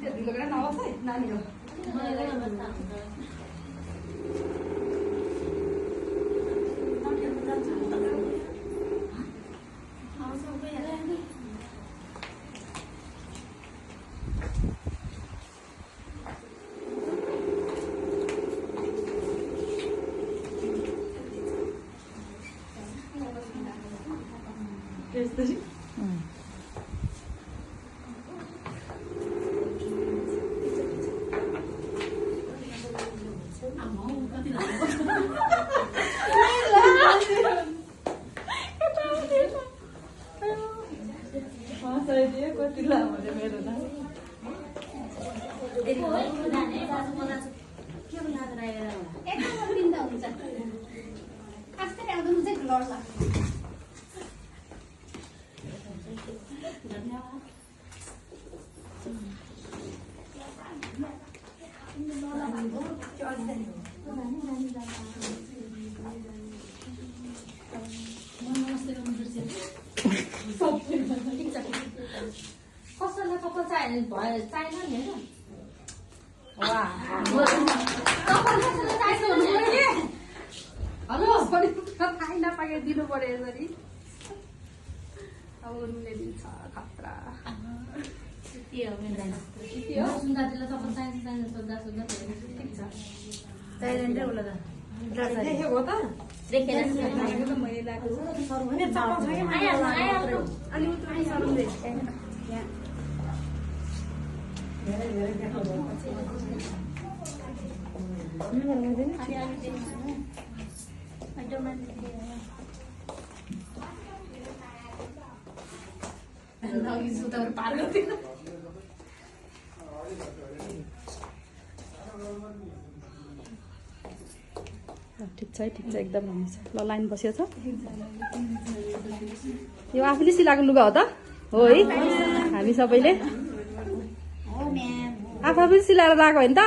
ढिलो गरेर नहोस् है नानी हो। कसैलाई कपाल चाहिएन चाहिएन नि होइन हेलो थाहै नपाके दिनु पर्यो यसरी अब उनले दिन्छ खतरा सुन्दातिलाई कपाल चाहिन्छ चाहिन्छ सोद्धा सोद्धा ठिक छ चाहिँदैन उसलाई त देखेको हो त देखेर मैले पार गर्दिन ठिक छ एकदम राम्रो छ ल लाइन बसेको छ यो आफूले सिलाएको लुगा हो त हो है हामी सबैले आफूले सिलाएर लगाएको होइन त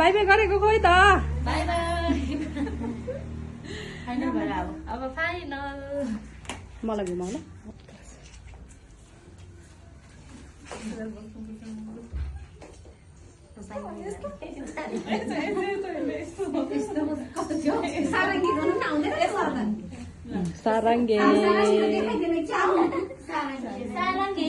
बाई बाई गरेको खोइ त अब फाइनल मलाई घुमाउ ल सारङ्गे सारङ्गे